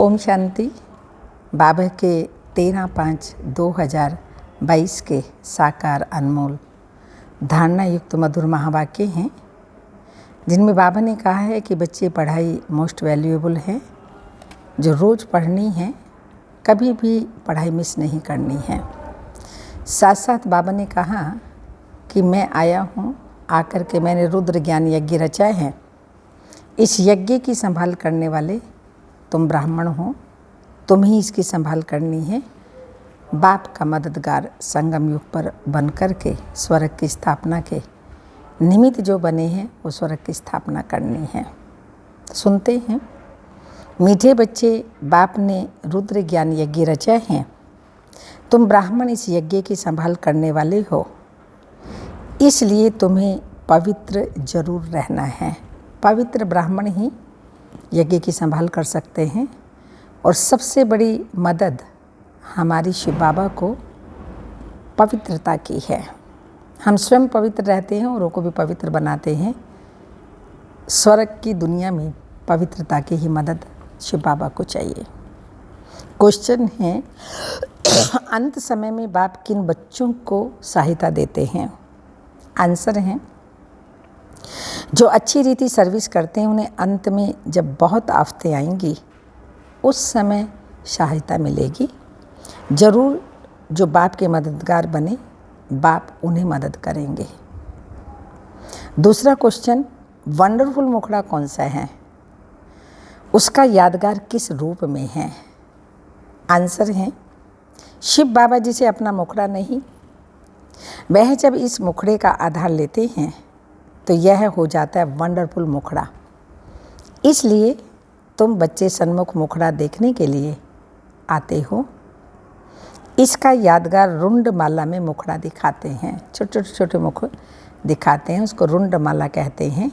ओम शांति। बाबा के 13/5/2022 के साकार अनमोल धारणा युक्त मधुर महावाक्य हैं, जिनमें बाबा ने कहा है कि बच्चे पढ़ाई मोस्ट वैल्यूएबल है, जो रोज़ पढ़नी है, कभी भी पढ़ाई मिस नहीं करनी है। साथ साथ बाबा ने कहा कि मैं आया हूँ, आकर के मैंने रुद्र ज्ञान यज्ञ रचाए हैं। इस यज्ञ की संभाल करने वाले तुम ब्राह्मण हो, तुम ही इसकी संभाल करनी है। बाप का मददगार संगम युग पर बन कर के स्वर्ग की स्थापना के निमित्त जो बने हैं, वो स्वर्ग की स्थापना करनी है। सुनते हैं, मीठे बच्चे, बाप ने रुद्र ज्ञान यज्ञ रचाए हैं, तुम ब्राह्मण इस यज्ञ की संभाल करने वाले हो, इसलिए तुम्हें पवित्र जरूर रहना है। पवित्र ब्राह्मण ही यज्ञ की संभाल कर सकते हैं। और सबसे बड़ी मदद हमारी शिव बाबा को पवित्रता की है। हम स्वयं पवित्र रहते हैं, औरों को भी पवित्र बनाते हैं। स्वर्ग की दुनिया में पवित्रता की ही मदद शिव बाबा को चाहिए। क्वेश्चन है, अंत समय में बाप किन बच्चों को सहायता देते हैं? आंसर है, जो अच्छी रीति सर्विस करते हैं, उन्हें अंत में जब बहुत आफतें आएंगी, उस समय सहायता मिलेगी। ज़रूर जो बाप के मददगार बने, बाप उन्हें मदद करेंगे। दूसरा क्वेश्चन, वंडरफुल मुखड़ा कौन सा है? उसका यादगार किस रूप में है? आंसर है, शिव बाबा जी से अपना मुखड़ा नहीं, वह जब इस मुखड़े का आधार लेते हैं तो यह हो जाता है वंडरफुल मुखड़ा। इसलिए तुम बच्चे सन्मुख मुखड़ा देखने के लिए आते हो। इसका यादगार रुंड माला में मुखड़ा दिखाते हैं, छोटे छोटे मुख दिखाते हैं, उसको रुंड माला कहते हैं।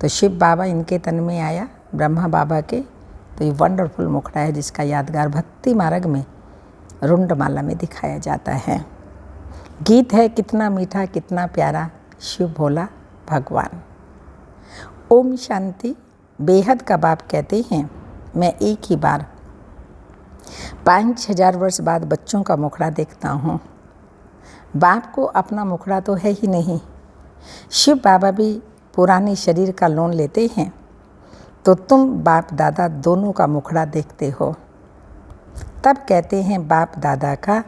तो शिव बाबा इनके तन में आया, ब्रह्मा बाबा के, तो ये वंडरफुल मुखड़ा है, जिसका यादगार भक्ति मार्ग में रुंड माला में दिखाया जाता है। गीत है, कितना मीठा कितना प्यारा शिव भोला भगवान। ओम शांति। बेहद का बाप कहते हैं, मैं एक ही बार 5000 वर्ष बाद बच्चों का मुखड़ा देखता हूँ। बाप को अपना मुखड़ा तो है ही नहीं। शिव बाबा भी पुराने शरीर का लोन लेते हैं, तो तुम बाप दादा दोनों का मुखड़ा देखते हो। तब कहते हैं बाप दादा का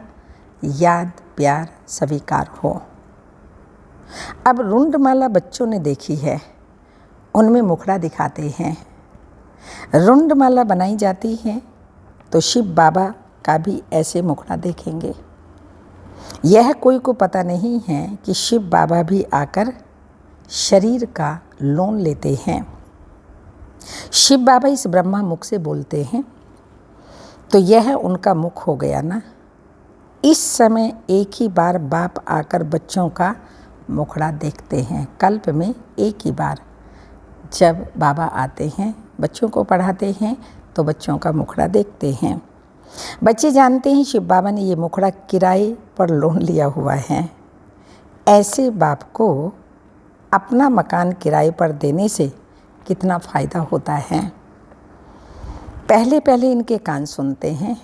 याद प्यार स्वीकार हो। अब रुंडमाला बच्चों ने देखी है, उनमें मुखड़ा दिखाते हैं। रुंडमाला बनाई जाती है तो शिव बाबा का भी ऐसे मुखड़ा देखेंगे। यह कोई को पता नहीं है कि शिव बाबा भी आकर शरीर का लोन लेते हैं। शिव बाबा इस ब्रह्मा मुख से बोलते हैं, तो यह उनका मुख हो गया ना। इस समय एक ही बार बाप आकर बच्चों का मुखड़ा देखते हैं। कल्प में एक ही बार जब बाबा आते हैं, बच्चों को पढ़ाते हैं, तो बच्चों का मुखड़ा देखते हैं। बच्चे जानते हैं शिव बाबा ने ये मुखड़ा किराए पर लोन लिया हुआ है। ऐसे बाप को अपना मकान किराए पर देने से कितना फ़ायदा होता है। पहले पहले इनके कान सुनते हैं,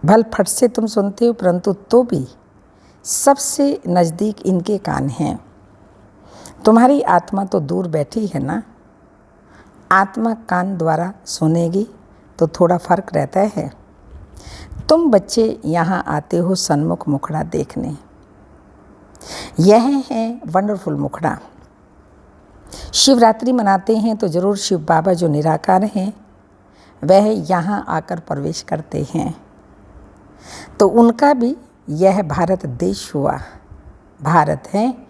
भल फट से तुम सुनते हो, परंतु तो भी सबसे नज़दीक इनके कान हैं। तुम्हारी आत्मा तो दूर बैठी है ना, आत्मा कान द्वारा सुनेगी तो थोड़ा फर्क रहता है। तुम बच्चे यहाँ आते हो सन्मुख मुखड़ा देखने। यह है वंडरफुल मुखड़ा। शिवरात्रि मनाते हैं तो ज़रूर शिव बाबा जो निराकार हैं, वह यहाँ आकर प्रवेश करते हैं। तो उनका भी यह भारत देश हुआ। भारत है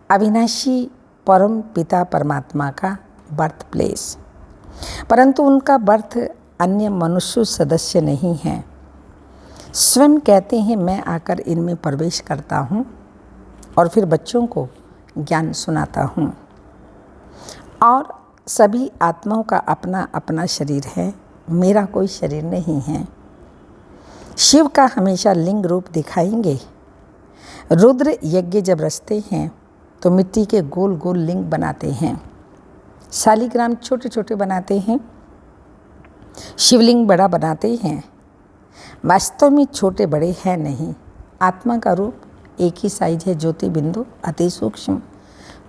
अविनाशी परम पिता परमात्मा का बर्थ प्लेस, परंतु उनका बर्थ अन्य मनुष्य सदस्य नहीं है। स्वयं कहते हैं, मैं आकर इनमें प्रवेश करता हूँ और फिर बच्चों को ज्ञान सुनाता हूँ। और सभी आत्माओं का अपना अपना शरीर है, मेरा कोई शरीर नहीं है। शिव का हमेशा लिंग रूप दिखाएंगे। रुद्र यज्ञ जब रचते हैं तो मिट्टी के गोल गोल लिंग बनाते हैं। शालिग्राम छोटे छोटे बनाते हैं। शिवलिंग बड़ा बनाते हैं। वास्तव में छोटे बड़े हैं नहीं। आत्मा का रूप एक ही साइज है, ज्योति बिंदु, अति सूक्ष्म,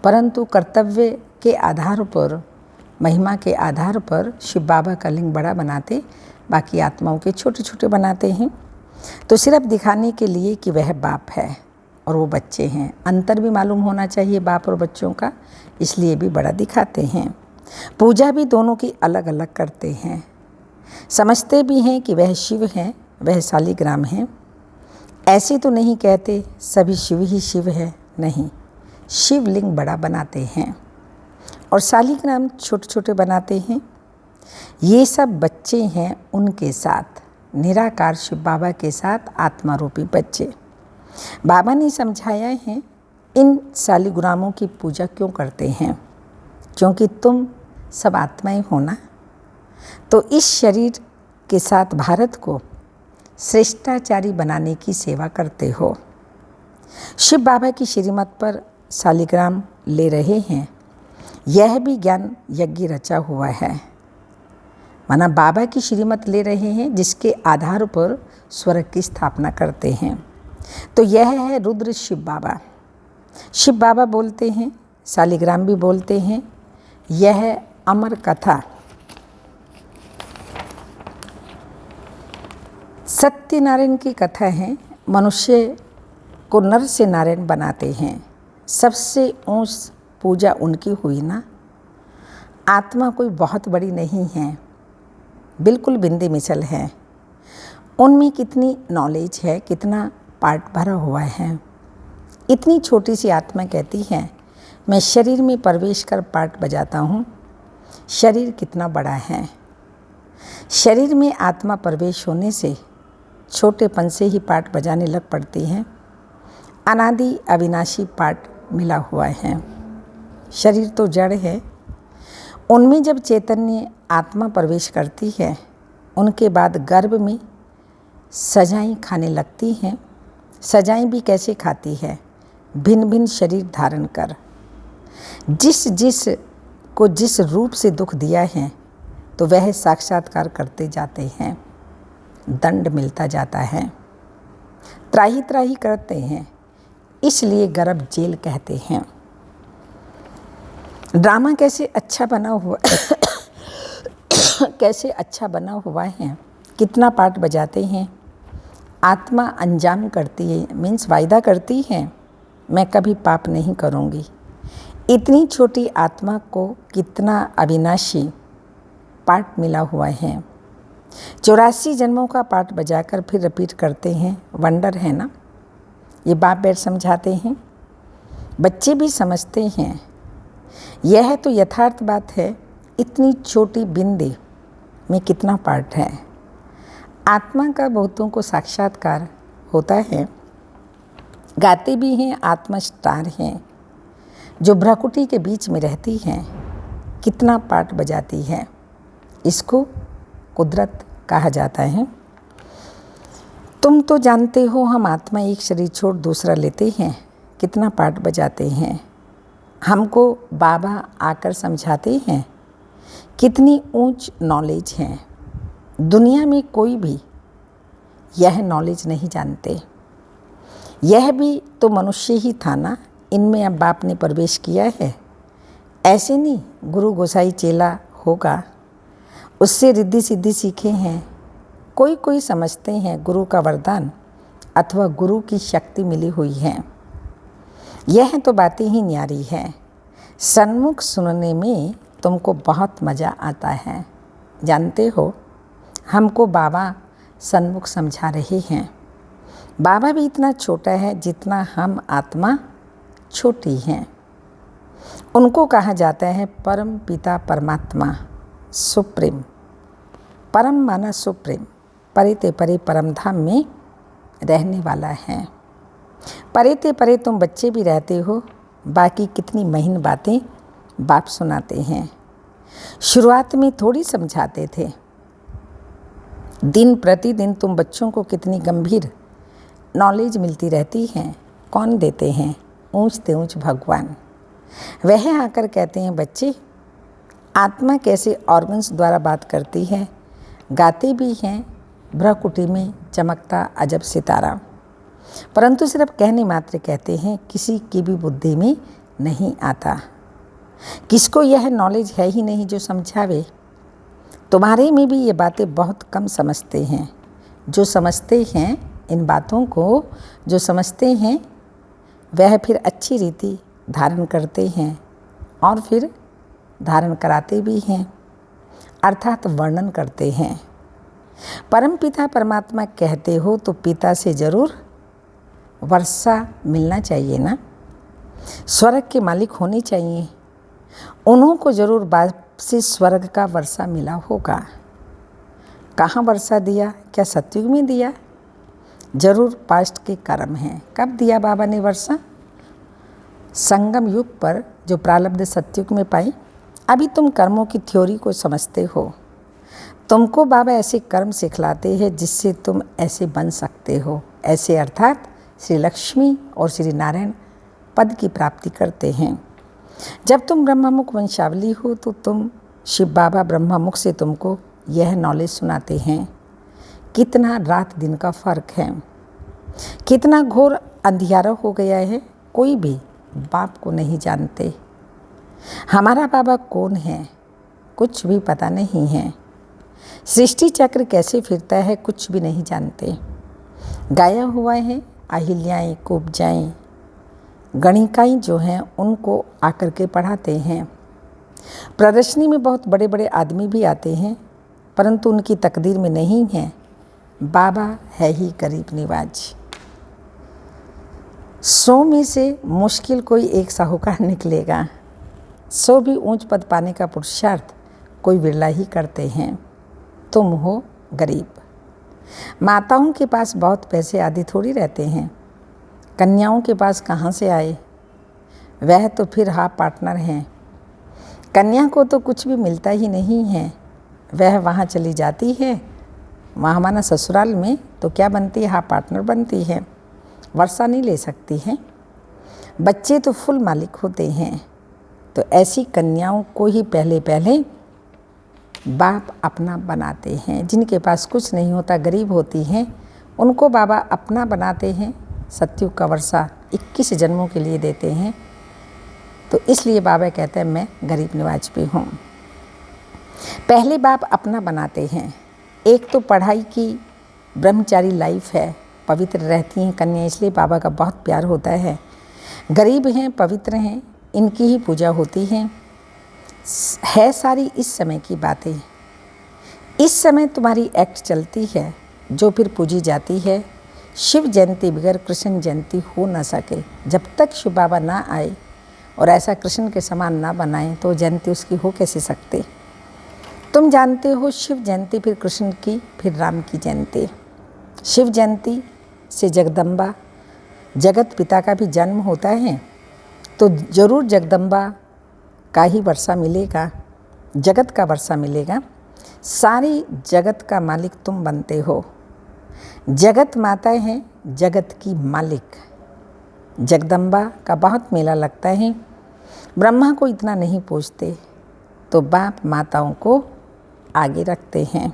परंतु कर्तव्य के आधार पर, महिमा के आधार पर शिव बाबा का लिंग बड़ा बनाते, बाकी आत्माओं के छोटे छोटे बनाते हैं। तो सिर्फ दिखाने के लिए कि वह बाप है और वो बच्चे हैं। अंतर भी मालूम होना चाहिए बाप और बच्चों का, इसलिए भी बड़ा दिखाते हैं। पूजा भी दोनों की अलग अलग करते हैं। समझते भी हैं कि वह शिव हैं, वह शालिग्राम हैं। ऐसे तो नहीं कहते सभी शिव ही शिव है, नहीं, शिवलिंग बड़ा बनाते हैं और शालिग्राम छोटे छोटे बनाते हैं। ये सब बच्चे हैं, उनके साथ निराकार शिव बाबा के साथ आत्मा रूपी बच्चे। बाबा ने समझाया है इन शालिग्रामों की पूजा क्यों करते हैं, क्योंकि तुम सब आत्माएं हो ना, तो इस शरीर के साथ भारत को श्रेष्ठाचारी बनाने की सेवा करते हो। शिव बाबा की श्रीमत पर शालिग्राम ले रहे हैं, यह भी ज्ञान यज्ञ रचा हुआ है। माना बाबा की श्रीमत ले रहे हैं, जिसके आधार पर स्वर्ग की स्थापना करते हैं। तो यह है रुद्र शिव बाबा। शिव बाबा बोलते हैं, शालिग्राम भी बोलते हैं। यह अमर कथा सत्यनारायण की कथा है। मनुष्य को नर से नारायण बनाते हैं। सबसे ऊंच पूजा उनकी हुई ना। आत्मा कोई बहुत बड़ी नहीं है, बिल्कुल बिंदी मिसल है। उनमें कितनी नॉलेज है, कितना पार्ट भरा हुआ है। इतनी छोटी सी आत्मा कहती है मैं शरीर में प्रवेश कर पार्ट बजाता हूँ। शरीर कितना बड़ा है। शरीर में आत्मा प्रवेश होने से छोटेपन से ही पार्ट बजाने लग पड़ती है। अनादि अविनाशी पार्ट मिला हुआ है। शरीर तो जड़ है। उनमें जब चैतन्य आत्मा प्रवेश करती है, उनके बाद गर्भ में सजाएं खाने लगती हैं। सजाएं भी कैसे खाती है, भिन्न भिन्न शरीर धारण कर। जिस को जिस रूप से दुख दिया है, तो वह साक्षात्कार करते जाते हैं। दंड मिलता जाता है। त्राही त्राही करते हैं, इसलिए गर्भ जेल कहते हैं। ड्रामा कैसे अच्छा बना हुआ कैसे अच्छा बना हुआ है। कितना पार्ट बजाते हैं। आत्मा अंजाम करती है, मीन्स वायदा करती है मैं कभी पाप नहीं करूँगी। इतनी छोटी आत्मा को कितना अविनाशी पार्ट मिला हुआ है। 84 जन्मों का पार्ट बजाकर फिर रिपीट करते हैं। वंडर है ना। ये बाप बैठ समझाते हैं, बच्चे भी समझते हैं। यह तो यथार्थ बात है। इतनी छोटी बिंदी में कितना पार्ट है। आत्मा का बहुतों को साक्षात्कार होता है। गाते भी हैं, आत्मा स्टार हैं, जो भ्रकुटी के बीच में रहती हैं। कितना पार्ट बजाती है। इसको कुदरत कहा जाता है। तुम तो जानते हो हम आत्मा एक शरीर छोड़ दूसरा लेते हैं, कितना पार्ट बजाते हैं। हमको बाबा आकर समझाते हैं, कितनी ऊंच नॉलेज है। दुनिया में कोई भी यह नॉलेज नहीं जानते। यह भी तो मनुष्य ही था ना, इनमें अब बाप ने प्रवेश किया है। ऐसे नहीं गुरु गोसाई चेला होगा, उससे रिद्धि सिद्धि सीखे हैं। कोई कोई समझते हैं गुरु का वरदान अथवा गुरु की शक्ति मिली हुई है। यह तो बातें ही न्यारी है। सन्मुख सुनने में तुमको बहुत मज़ा आता है। जानते हो हमको बाबा सन्मुख समझा रहे हैं। बाबा भी इतना छोटा है जितना हम आत्मा छोटी हैं। उनको कहा जाता है परम पिता परमात्मा, सुप्रीम। परम माना सुप्रीम, परे ते परे परम धाम में रहने वाला है। परे ते परे तुम बच्चे भी रहते हो। बाकी कितनी महीन बातें बाप सुनाते हैं। शुरुआत में थोड़ी समझाते थे। दिन प्रतिदिन तुम बच्चों को कितनी गंभीर नॉलेज मिलती रहती है। कौन देते हैं? ऊंचते ऊंच भगवान। वह आकर कहते हैं बच्चे, आत्मा कैसे ऑर्गन्स द्वारा बात करती है, गाते भी हैं भ्रकुटी में चमकता अजब सितारा, परंतु सिर्फ कहने मात्र कहते हैं, किसी की भी बुद्धि में नहीं आता। किसको यह नॉलेज है ही नहीं जो समझावे। तुम्हारे में भी ये बातें बहुत कम समझते हैं। जो समझते हैं इन बातों को, जो समझते हैं वह फिर अच्छी रीति धारण करते हैं और फिर धारण कराते भी हैं, अर्थात वर्णन करते हैं। परम पिता परमात्मा कहते हो तो पिता से जरूर वर्षा मिलना चाहिए ना, स्वर्ग के मालिक होने चाहिए, उन्हों को जरूर वापसी स्वर्ग का वर्षा मिला होगा। कहाँ वर्षा दिया? क्या सतयुग में दिया? जरूर पास्ट के कर्म हैं। कब दिया बाबा ने वर्षा? संगम युग पर जो प्रारब्ध सतयुग में पाई। अभी तुम कर्मों की थ्योरी को समझते हो। तुमको बाबा ऐसे कर्म सिखलाते हैं जिससे तुम ऐसे बन सकते हो। ऐसे अर्थात श्री लक्ष्मी और श्री नारायण पद की प्राप्ति करते हैं। जब तुम ब्रह्ममुख वंशावली हो तो तुम शिव बाबा ब्रह्ममुख से तुमको यह नॉलेज सुनाते हैं। कितना रात दिन का फर्क है, कितना घोर अंधियारा हो गया है, कोई भी बाप को नहीं जानते। हमारा बाबा कौन है कुछ भी पता नहीं है। सृष्टि चक्र कैसे फिरता है कुछ भी नहीं जानते। गाया हुआ है अहिल्याएँ कुब्जाएँ गणिकाएँ जो हैं उनको आकर के पढ़ाते हैं। प्रदर्शनी में बहुत बड़े बड़े आदमी भी आते हैं, परंतु उनकी तकदीर में नहीं है। बाबा है ही गरीब निवाज। 100 में से मुश्किल कोई एक साहूकार निकलेगा। 100 भी ऊंच पद पाने का पुरुषार्थ कोई विरला ही करते हैं। तुम हो गरीब। माताओं के पास बहुत पैसे आदि थोड़ी रहते हैं। कन्याओं के पास कहाँ से आए? वह तो फिर हाफ पार्टनर हैं। कन्या को तो कुछ भी मिलता ही नहीं है। वह वहाँ चली जाती है, वहाँ माना ससुराल में, तो क्या बनती है? हाफ पार्टनर बनती है, वर्षा नहीं ले सकती है। बच्चे तो फुल मालिक होते हैं। तो ऐसी कन्याओं को ही पहले पहले बाप अपना बनाते हैं। जिनके पास कुछ नहीं होता, गरीब होती हैं, उनको बाबा अपना बनाते हैं। सतयुग का वर्षा 21 जन्मों के लिए देते हैं। तो इसलिए बाबा कहते हैं मैं गरीब निवाज भी हूँ। पहले बाप अपना बनाते हैं। एक तो पढ़ाई की ब्रह्मचारी लाइफ है, पवित्र रहती हैं कन्या, इसलिए बाबा का बहुत प्यार होता है। गरीब हैं, पवित्र हैं, इनकी ही पूजा होती है सारी इस समय की बातें। इस समय तुम्हारी एक्ट चलती है जो फिर पूजी जाती है। शिव जयंती बगैर कृष्ण जयंती हो न सके। जब तक शिव बाबा ना आए और ऐसा कृष्ण के समान ना बनाए तो जयंती उसकी हो कैसे सकती। तुम जानते हो शिव जयंती फिर कृष्ण की फिर राम की जयंती। शिव जयंती से जगदम्बा जगत पिता का भी जन्म होता है, तो जरूर जगदम्बा का ही वर्षा मिलेगा, जगत का वर्षा मिलेगा। सारी जगत का मालिक तुम बनते हो। जगत माता है जगत की मालिक। जगदम्बा का बहुत मेला लगता है। ब्रह्मा को इतना नहीं पूछते तो बाप माताओं को आगे रखते हैं।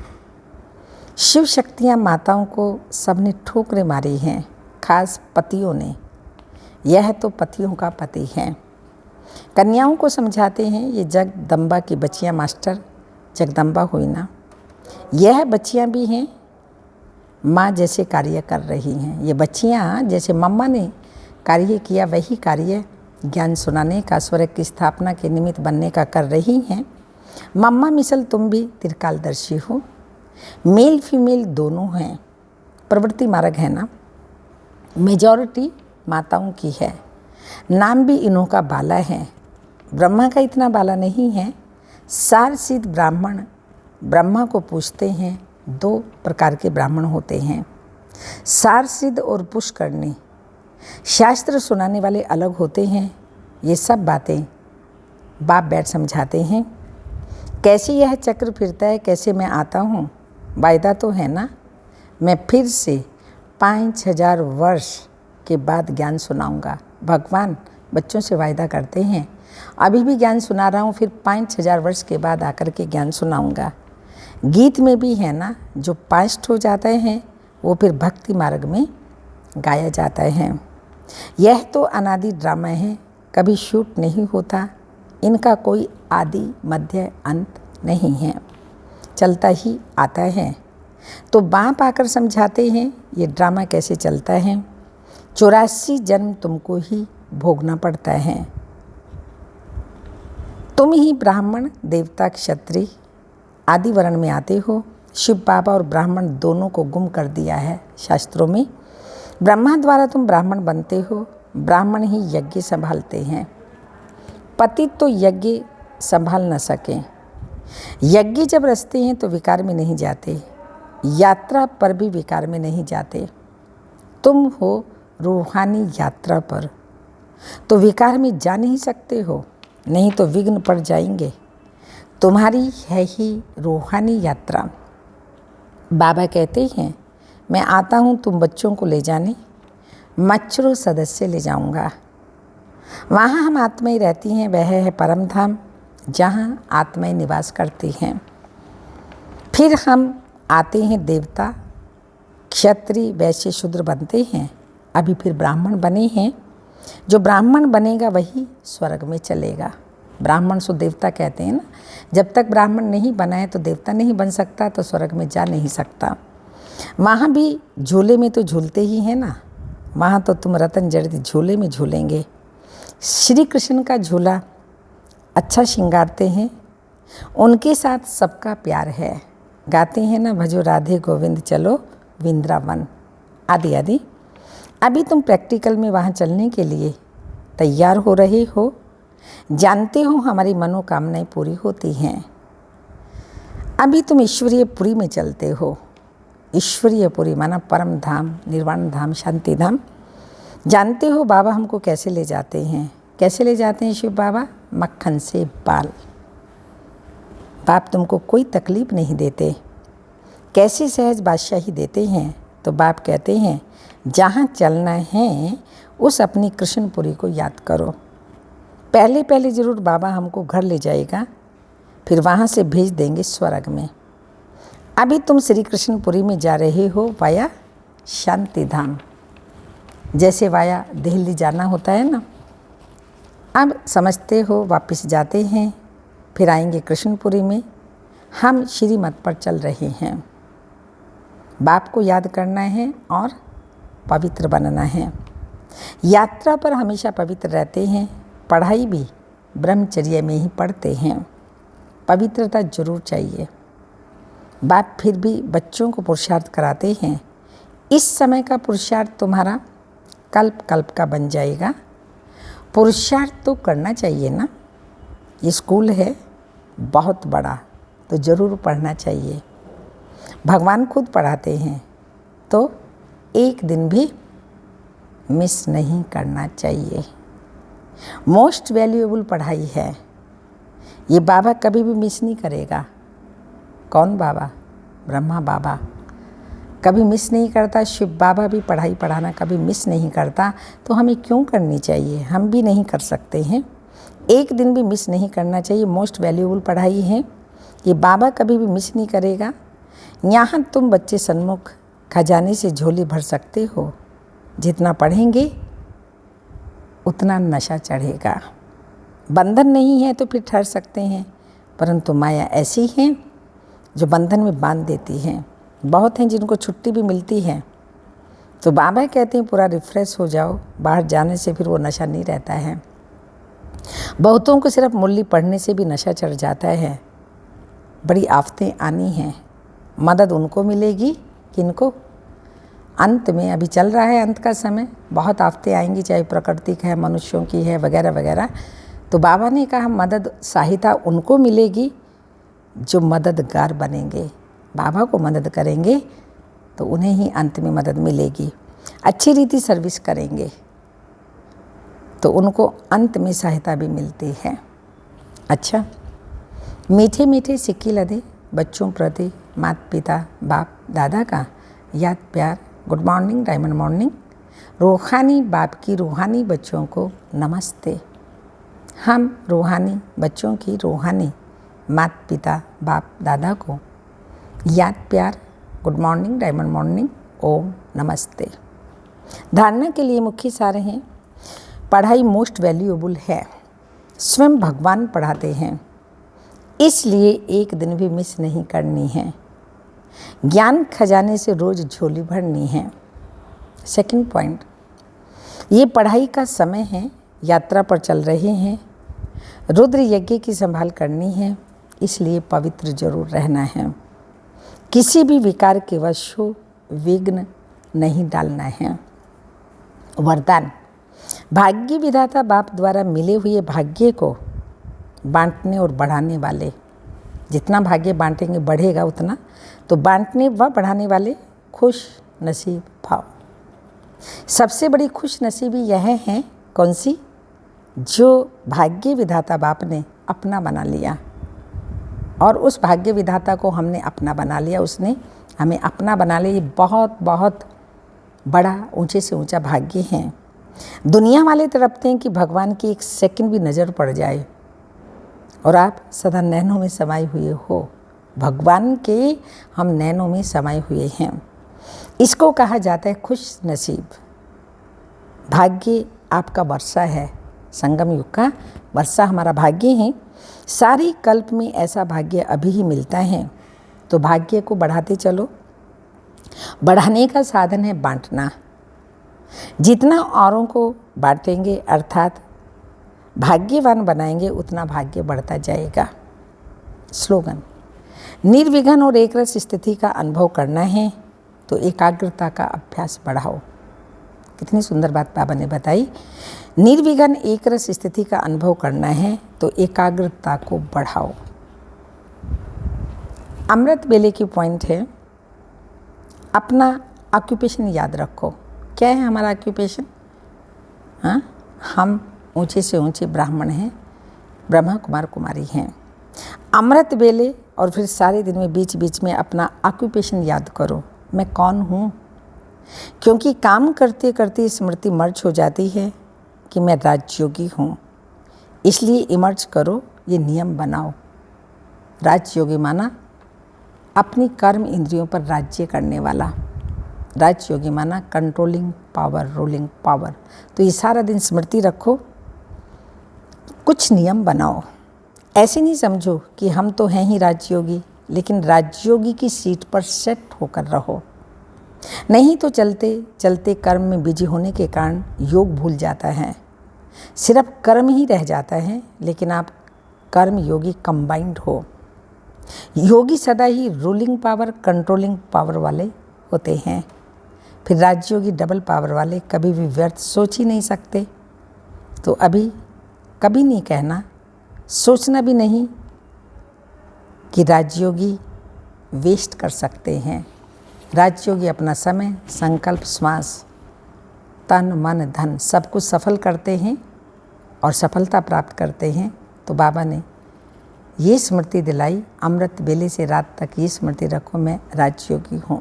शिव शक्तियाँ माताओं को सबने ठोकरें मारी हैं, खास पतियों ने। यह तो पतियों का पति है। कन्याओं को समझाते हैं ये जगदम्बा की बच्चियाँ मास्टर जगदम्बा हुई ना। यह बच्चियाँ भी हैं माँ जैसे कार्य कर रही हैं। ये बच्चियाँ जैसे मम्मा ने कार्य किया वही कार्य ज्ञान सुनाने का, स्वर्ग की स्थापना के निमित्त बनने का कर रही हैं। मम्मा मिसल तुम भी त्रिकालदर्शी हो। मेल फीमेल दोनों हैं। प्रवृत्ति मार्ग है ना, मेजॉरिटी माताओं की है। नाम भी इन्हों का बाला है। ब्रह्मा का इतना बाला नहीं है। सार सिद्ध ब्राह्मण ब्रह्मा को पूछते हैं। 2 प्रकार के ब्राह्मण होते हैं, सार सिद्ध और पुष्करणी। शास्त्र सुनाने वाले अलग होते हैं। ये सब बातें बाप बैठ समझाते हैं। कैसे यह चक्र फिरता है, कैसे मैं आता हूँ। वायदा तो है ना, मैं फिर से 5000 वर्ष के बाद ज्ञान सुनाऊंगा। भगवान बच्चों से वायदा करते हैं, अभी भी ज्ञान सुना रहा हूँ, फिर 5000 वर्ष के बाद आकर के ज्ञान सुनाऊंगा। गीत में भी है ना, जो पास्ट हो जाते हैं वो फिर भक्ति मार्ग में गाया जाता है। यह तो अनादि ड्रामा है, कभी शूट नहीं होता, इनका कोई आदि मध्य अंत नहीं है, चलता ही आता है। तो बाप आकर समझाते हैं ये ड्रामा कैसे चलता है। 84 जन्म तुमको ही भोगना पड़ता है। तुम ही ब्राह्मण देवता क्षत्रिय आदि वर्ण में आते हो। शिव बाबा और ब्राह्मण दोनों को गुम कर दिया है शास्त्रों में। ब्रह्मा द्वारा तुम ब्राह्मण बनते हो, ब्राह्मण ही यज्ञ संभालते हैं। पति तो यज्ञ संभाल न सके। यज्ञ जब रचते हैं तो विकार में नहीं जाते, यात्रा पर भी विकार में नहीं जाते। तुम हो रूहानी यात्रा पर, तो विकार में जा नहीं सकते हो, नहीं तो विघ्न पड़ जाएंगे। तुम्हारी है ही रूहानी यात्रा। बाबा कहते हैं मैं आता हूँ तुम बच्चों को ले जाने, मच्छरों सदस्य ले जाऊँगा। वहाँ हम आत्माएं रहती हैं, वह है परम धाम जहाँ आत्माएं निवास करती हैं। फिर हम आते हैं देवता क्षत्रिय वैश्य शूद्र बनते हैं, अभी फिर ब्राह्मण बने हैं। जो ब्राह्मण बनेगा वही स्वर्ग में चलेगा। ब्राह्मण सो देवता कहते हैं ना, जब तक ब्राह्मण नहीं बना है तो देवता नहीं बन सकता, तो स्वर्ग में जा नहीं सकता। वहाँ भी झूले में तो झूलते ही हैं ना, वहाँ तो तुम रतन जड़ित झूले में झूलेंगे। श्री कृष्ण का झूला अच्छा श्रृंगारते हैं, उनके साथ सबका प्यार है। गाते हैं ना, भजो राधे गोविंद चलो वृंदावन आदि आदि। अभी तुम प्रैक्टिकल में वहाँ चलने के लिए तैयार हो रहे हो। जानते हो हमारी मनोकामनाएं पूरी होती हैं। अभी तुम ईश्वरीय पुरी में चलते हो। ईश्वरीय पुरी माना परम धाम, निर्वाण धाम, शांति धाम। जानते हो बाबा हमको कैसे ले जाते हैं? कैसे ले जाते हैं शिव बाबा? मक्खन से बाल। बाप तुमको कोई तकलीफ नहीं देते, कैसे सहज बादशाही देते हैं। तो बाप कहते हैं जहाँ चलना है उस अपनी कृष्णपुरी को याद करो। पहले पहले ज़रूर बाबा हमको घर ले जाएगा, फिर वहाँ से भेज देंगे स्वर्ग में। अभी तुम श्री कृष्णपुरी में जा रहे हो वाया शांति धाम, जैसे वाया दिल्ली जाना होता है ना। अब समझते हो, वापस जाते हैं, फिर आएंगे कृष्णपुरी में। हम श्रीमत पर चल रहे हैं। बाप को याद करना है और पवित्र बनना है। यात्रा पर हमेशा पवित्र रहते हैं। पढ़ाई भी ब्रह्मचर्य में ही पढ़ते हैं। पवित्रता जरूर चाहिए। बाप फिर भी बच्चों को पुरुषार्थ कराते हैं। इस समय का पुरुषार्थ तुम्हारा कल्प कल्प का बन जाएगा। पुरुषार्थ तो करना चाहिए ना। ये स्कूल है बहुत बड़ा, तो ज़रूर पढ़ना चाहिए। भगवान खुद पढ़ाते हैं, तो एक दिन भी मिस नहीं करना चाहिए। मोस्ट वैल्यूएबल पढ़ाई है। ये बाबा कभी भी मिस नहीं करेगा। कौन बाबा? ब्रह्मा बाबा कभी मिस नहीं करता। शिव बाबा भी पढ़ाई पढ़ाना कभी मिस नहीं करता। तो हमें क्यों करनी चाहिए? हम भी नहीं कर सकते हैं। एक दिन भी मिस नहीं करना चाहिए। मोस्ट वैल्यूएबल पढ़ाई है, ये बाबा कभी भी मिस नहीं करेगा। यहाँ तुम बच्चे सन्मुख खजाने से झोली भर सकते हो। जितना पढ़ेंगे उतना नशा चढ़ेगा। बंधन नहीं है तो फिर ठहर सकते हैं, परंतु माया ऐसी है जो बंधन में बांध देती है। बहुत हैं जिनको छुट्टी भी मिलती है, तो बाबा कहते हैं पूरा रिफ्रेश हो जाओ। बाहर जाने से फिर वो नशा नहीं रहता है। बहुतों को सिर्फ मुरली पढ़ने से भी नशा चढ़ जाता है। बड़ी आफतें आनी हैं। मदद उनको मिलेगी किनको? अंत में। अभी चल रहा है अंत का समय, बहुत आफतें आएंगी, चाहे प्राकृतिक है, मनुष्यों की है, वगैरह वगैरह। तो बाबा ने कहा मदद सहायता उनको मिलेगी जो मददगार बनेंगे, बाबा को मदद करेंगे, तो उन्हें ही अंत में मदद मिलेगी। अच्छी रीति सर्विस करेंगे तो उनको अंत में सहायता भी मिलती है। अच्छा, मीठे मीठे सिक्के लदे बच्चों प्रति माता पिता बाप दादा का याद प्यार। Good morning, diamond morning. रूहानी बाप की रूहानी बच्चों को नमस्ते। हम रूहानी बच्चों की रूहानी माता पिता बाप दादा को याद प्यार, गुड मॉर्निंग, डायमंड मॉर्निंग, ओम नमस्ते। धारणा के लिए मुख्य सार हैं, पढ़ाई मोस्ट वैल्यूएबल है। स्वयं भगवान पढ़ाते हैं, इसलिए एक दिन भी मिस नहीं करनी है। ज्ञान खजाने से रोज झोली भरनी है। सेकंड पॉइंट, ये पढ़ाई का समय है, यात्रा पर चल रहे हैं। रुद्र यज्ञ की संभाल करनी है, इसलिए पवित्र जरूर रहना है। किसी भी विकार के वश हो, विघ्न नहीं डालना है। वरदान, भाग्य विधाता बाप द्वारा मिले हुए भाग्य को बांटने और बढ़ाने वाले। जितना भाग्य बांटेंगे बढ़ेगा उतना, तो बांटने व बढ़ाने वाले खुश नसीब भाव। सबसे बड़ी खुश नसीबी यह है, कौन सी? जो भाग्य विधाता बाप ने अपना बना लिया, और उस भाग्य विधाता को हमने अपना बना लिया, उसने हमें अपना बना लिया। ये बहुत बहुत बड़ा ऊंचे से ऊंचा भाग्य है। दुनिया वाले तड़पते हैं कि भगवान की एक सेकंड भी नज़र पड़ जाए, और आप सदा नैनों में समाये हुए हो। भगवान के हम नैनों में समाये हुए हैं। इसको कहा जाता है खुश नसीब। भाग्य आपका वर्षा है, संगम युग का वर्षा हमारा भाग्य है। सारी कल्प में ऐसा भाग्य अभी ही मिलता है, तो भाग्य को बढ़ाते चलो। बढ़ाने का साधन है बांटना। जितना औरों को बांटेंगे अर्थात भाग्यवान बनाएंगे, उतना भाग्य बढ़ता जाएगा। स्लोगन, निर्विघ्न और एकरस स्थिति का अनुभव करना है, तो एकाग्रता का अभ्यास बढ़ाओ। कितनी सुंदर बात बाबा ने बताई। निर्विघ्न एकरस स्थिति का अनुभव करना है, तो एकाग्रता को बढ़ाओ। अमृत वेले की पॉइंट है, अपना ऑक्यूपेशन याद रखो। क्या है हमारा ऑक्यूपेशन? हाँ, हम ऊंचे से ऊंचे ब्राह्मण हैं, ब्रह्मा कुमार कुमारी हैं। अमृत वेले और फिर सारे दिन में बीच बीच में अपना ऑक्यूपेशन याद करो, मैं कौन हूँ। क्योंकि काम करते करते स्मृति मर्ज हो जाती है कि मैं राजयोगी हूँ। इसलिए इमर्ज करो, ये नियम बनाओ। राजयोगी माना अपनी कर्म इंद्रियों पर राज्य करने वाला। राजयोगी माना कंट्रोलिंग पावर, रूलिंग पावर। तो ये सारा दिन स्मृति रखो, कुछ नियम बनाओ। ऐसे नहीं समझो कि हम तो हैं ही राजयोगी, लेकिन राजयोगी की सीट पर सेट होकर रहो। नहीं तो चलते चलते कर्म में बिजी होने के कारण योग भूल जाता है। सिर्फ कर्म ही रह जाता है, लेकिन आप कर्म योगी कंबाइंड हो। योगी सदा ही रूलिंग पावर, कंट्रोलिंग पावर वाले होते हैं। फिर राजयोगी डबल पावर वाले कभी भी व्यर्थ सोच ही नहीं सकते। तो अभी कभी नहीं कहना, सोचना भी नहीं कि राजयोगी वेस्ट कर सकते हैं। राजयोगी अपना समय, संकल्प, श्वास, तन, मन, धन सब कुछ सफल करते हैं और सफलता प्राप्त करते हैं। तो बाबा ने ये स्मृति दिलाई, अमृत वेले से रात तक ये स्मृति रखो, मैं राजयोगी हूँ।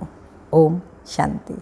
ओम शांति।